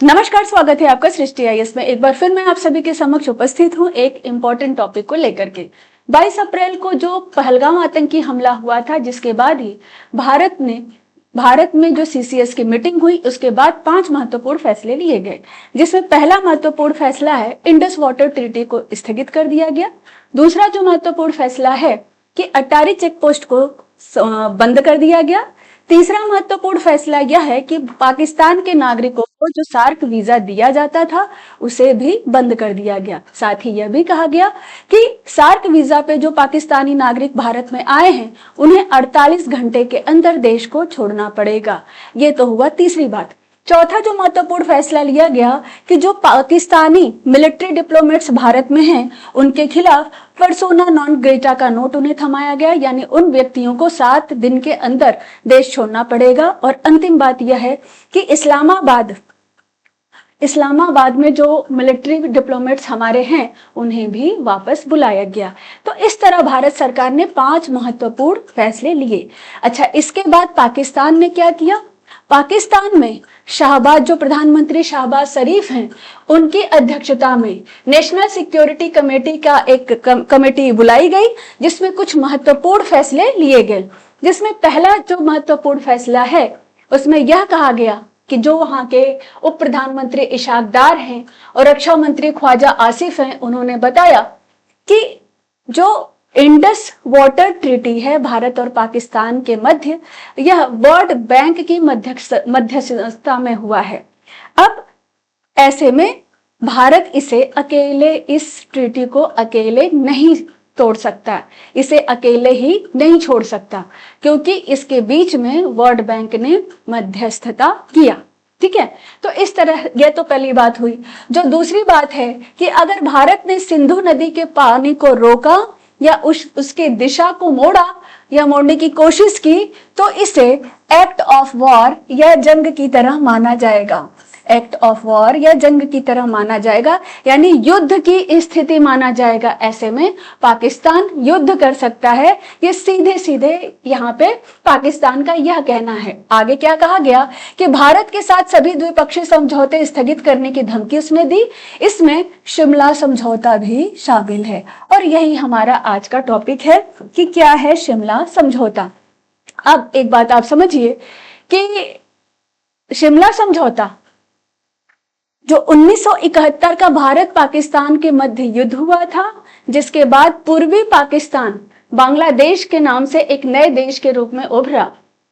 नमस्कार, स्वागत है आपका सृष्टि आईएएस में। एक बार फिर मैं आप सभी के समक्ष उपस्थित हूं एक इम्पोर्टेंट टॉपिक को लेकर के। 22 अप्रैल को जो पहलगाम आतंकी हमला हुआ था, जिसके बाद ही भारत में जो सीसीएस की मीटिंग हुई, उसके बाद 5 महत्वपूर्ण फैसले लिए गए, जिसमें पहला महत्वपूर्ण फैसला है इंडस वाटर ट्रीटी को स्थगित कर दिया गया। दूसरा जो महत्वपूर्ण फैसला है कि अटारी चेक पोस्ट को बंद कर दिया गया। तीसरा महत्वपूर्ण फैसला यह है कि पाकिस्तान के नागरिकों को जो सार्क वीजा दिया जाता था उसे भी बंद कर दिया गया। साथ ही यह भी कहा गया कि सार्क वीजा पे जो पाकिस्तानी नागरिक भारत में आए हैं उन्हें 48 घंटे के अंदर देश को छोड़ना पड़ेगा। ये तो हुआ तीसरी बात। चौथा जो महत्वपूर्ण फैसला लिया गया कि जो पाकिस्तानी मिलिट्री डिप्लोमेट्स भारत में हैं उनके खिलाफ पर्सोना नॉन ग्रेटा का नोट उन्हें थमाया गया, यानी उन व्यक्तियों को 7 दिन के अंदर देश छोड़ना पड़ेगा। और अंतिम बात यह है कि इस्लामाबाद में जो मिलिट्री डिप्लोमेट्स हमारे हैं उन्हें भी वापस बुलाया गया। तो इस तरह भारत सरकार ने 5 महत्वपूर्ण फैसले लिए। अच्छा, इसके बाद पाकिस्तान ने क्या किया? पाकिस्तान में जो प्रधानमंत्री शहबाज शरीफ हैं, उनकी अध्यक्षता में नेशनल सिक्योरिटी कमेटी का एक कमेटी बुलाई गई, जिसमें कुछ महत्वपूर्ण फैसले लिए गए। जिसमें पहला जो महत्वपूर्ण फैसला है उसमें यह कहा गया कि जो वहां के उप प्रधानमंत्री इशाक डार हैं और रक्षा मंत्री ख्वाजा आसिफ हैं, उन्होंने बताया कि जो इंडस वाटर ट्रीटी है भारत और पाकिस्तान के मध्य, यह वर्ल्ड बैंक की मध्यस्थता में हुआ है। अब ऐसे में भारत इस ट्रीटी को अकेले नहीं तोड़ सकता, इसे अकेले ही नहीं छोड़ सकता, क्योंकि इसके बीच में वर्ल्ड बैंक ने मध्यस्थता किया। ठीक है, तो इस तरह यह तो पहली बात हुई। जो दूसरी बात है कि अगर भारत ने सिंधु नदी के पानी को रोका या उसके दिशा को मोड़ने की कोशिश की तो इसे एक्ट ऑफ वॉर या जंग की तरह माना जाएगा। एक्ट ऑफ वॉर या जंग की तरह माना जाएगा, यानी युद्ध की स्थिति माना जाएगा। ऐसे में पाकिस्तान युद्ध कर सकता है। ये सीधे सीधे यहाँ पे पाकिस्तान का यह कहना है। आगे क्या कहा गया कि भारत के साथ सभी द्विपक्षीय समझौते स्थगित करने की धमकी उसने दी। इसमें शिमला समझौता भी शामिल है। और यही हमारा आज का टॉपिक है कि क्या है शिमला समझौता। अब एक बात आप समझिए कि शिमला समझौता जो 1971 का भारत पाकिस्तान के मध्य युद्ध हुआ था, जिसके बाद पूर्वी पाकिस्तान बांग्लादेश के नाम से एक नए देश के रूप में उभरा।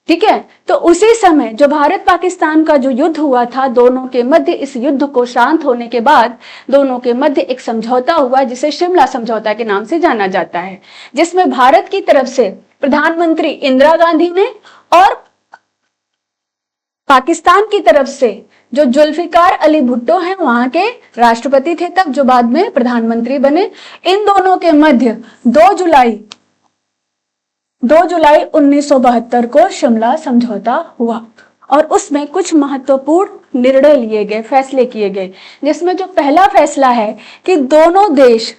ठीक है, तो उसी समय जो भारत पाकिस्तान का जो युद्ध हुआ था, दोनों के मध्य, इस युद्ध को शांत होने के बाद दोनों के मध्य एक समझौता हुआ जिसे शिमला समझौता के नाम से जाना जाता है, जिसमें भारत की तरफ से प्रधानमंत्री इंदिरा गांधी ने और पाकिस्तान की तरफ से जो जुल्फिकार अली भुट्टो हैं, वहां के राष्ट्रपति थे तब, जो बाद में प्रधानमंत्री बने, इन दोनों के मध्य 2 जुलाई 1972 को शिमला समझौता हुआ। और उसमें कुछ महत्वपूर्ण निर्णय लिए गए, फैसले किए गए, जिसमें जो पहला फैसला है कि दोनों देश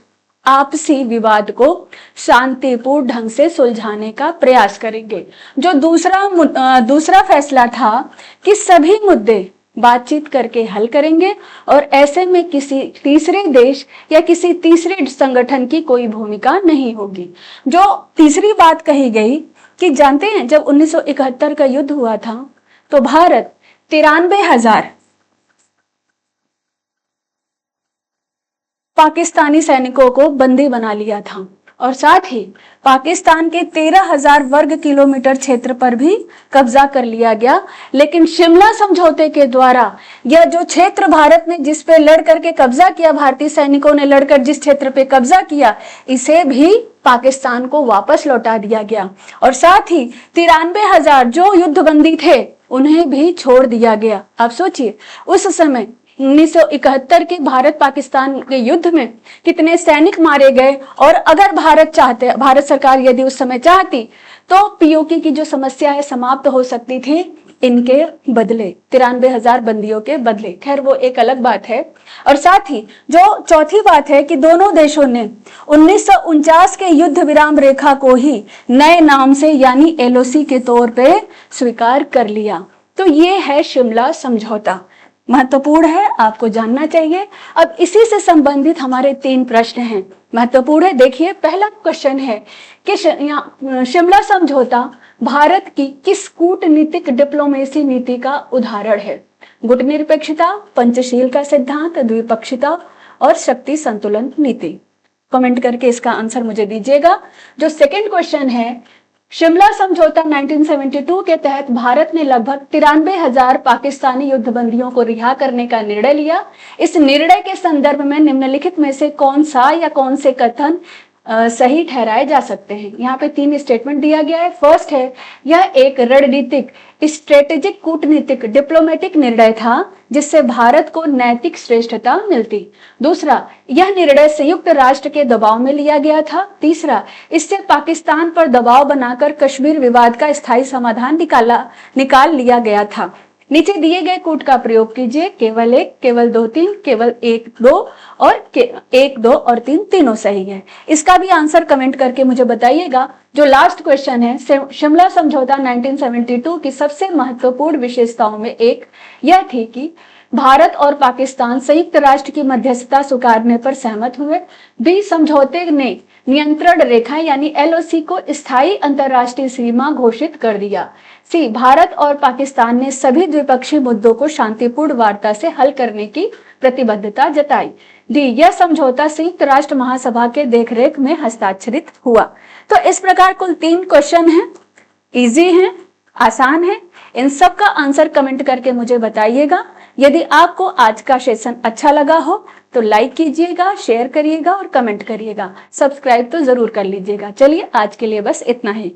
आपसी विवाद को शांतिपूर्ण ढंग से सुलझाने का प्रयास करेंगे। जो दूसरा फैसला था कि सभी मुद्दे बातचीत करके हल करेंगे और ऐसे में किसी तीसरे देश या किसी तीसरे संगठन की कोई भूमिका नहीं होगी। जो तीसरी बात कही गई कि जानते हैं, जब 1971 का युद्ध हुआ था तो भारत 93,000 पाकिस्तानी सैनिकों को बंदी बना लिया था और साथ ही पाकिस्तान के 13,000 वर्ग किलोमीटर क्षेत्र पर भी कब्जा कर लिया गया। लेकिन शिमला समझौते के द्वारा यह जो क्षेत्र भारत ने जिस पे लड़ करके कब्जा किया, भारतीय सैनिकों ने लड़कर जिस क्षेत्र पे कब्जा किया, इसे भी पाकिस्तान को वापस लौटा दिया गया। और साथ ही 93,000 जो युद्धबंदी थे उन्हें भी छोड़ दिया गया। आप सोचिए उस समय 1971 के भारत पाकिस्तान के युद्ध में कितने सैनिक मारे गए। और अगर भारत सरकार यदि उस समय चाहती तो पीओके की जो समस्या है समाप्त हो सकती थी इनके बदले, 93,000 बंदियों के बदले। खैर वो एक अलग बात है। और साथ ही जो चौथी बात है कि दोनों देशों ने 1949 के युद्ध विराम रेखा को ही नए नाम से यानी एलओसी के तौर पे स्वीकार कर लिया। तो ये है शिमला समझौता। महत्वपूर्ण है, आपको जानना चाहिए। अब इसी से संबंधित हमारे 3 प्रश्न हैं, महत्वपूर्ण है। देखिए, पहला क्वेश्चन है कि शिमला समझौता भारत की किस कूटनीतिक डिप्लोमेसी नीति का उदाहरण है? गुटनिरपेक्षता, पंचशील का सिद्धांत, द्विपक्षीयता और शक्ति संतुलन नीति। कमेंट करके इसका आंसर मुझे दीजिएगा। जो सेकंड क्वेश्चन है, शिमला समझौता 1972 के तहत भारत ने लगभग 93,000 पाकिस्तानी युद्धबंदियों को रिहा करने का निर्णय लिया। इस निर्णय के संदर्भ में निम्नलिखित में से कौन सा या कौन से कथन सही ठहराए जा सकते हैं? यहाँ पे 3 स्टेटमेंट दिया गया है। फर्स्ट है, यह एक रणनीतिक स्ट्रेटेजिक कूटनीतिक डिप्लोमेटिक निर्णय था जिससे भारत को नैतिक श्रेष्ठता मिलती। दूसरा, यह निर्णय संयुक्त राष्ट्र के दबाव में लिया गया था। तीसरा, इससे पाकिस्तान पर दबाव बनाकर कश्मीर विवाद का स्थायी समाधान निकाल लिया गया था। नीचे दिए गए कूट का प्रयोग कीजिए, केवल 1, केवल 2, 3, केवल 1, 2 और 1, 2 और 3 तीनों सही है। इसका भी आंसर कमेंट करके मुझे बताइएगा। जो लास्ट क्वेश्चन है, शिमला समझौता 1972 की सबसे महत्वपूर्ण विशेषताओं में एक यह थी कि भारत और पाकिस्तान संयुक्त राष्ट्र की मध्यस्थता स्वीकारने पर सहमत हुए। बी, समझौते ने नियंत्रण रेखा यानी LOC को स्थायी अंतरराष्ट्रीय सीमा घोषित कर दिया। सी, भारत और पाकिस्तान ने सभी द्विपक्षीय मुद्दों को शांतिपूर्ण वार्ता से हल करने की प्रतिबद्धता जताई। डी, यह समझौता संयुक्त राष्ट्र महासभा के देखरेख में हस्ताक्षरित हुआ। तो इस प्रकार कुल 3 क्वेश्चन हैं, इजी हैं, आसान है। इन सब का आंसर कमेंट करके मुझे बताइएगा। यदि आपको आज का सेशन अच्छा लगा हो तो लाइक कीजिएगा, शेयर करिएगा और कमेंट करिएगा। सब्सक्राइब तो जरूर कर लीजिएगा। चलिए, आज के लिए बस इतना ही।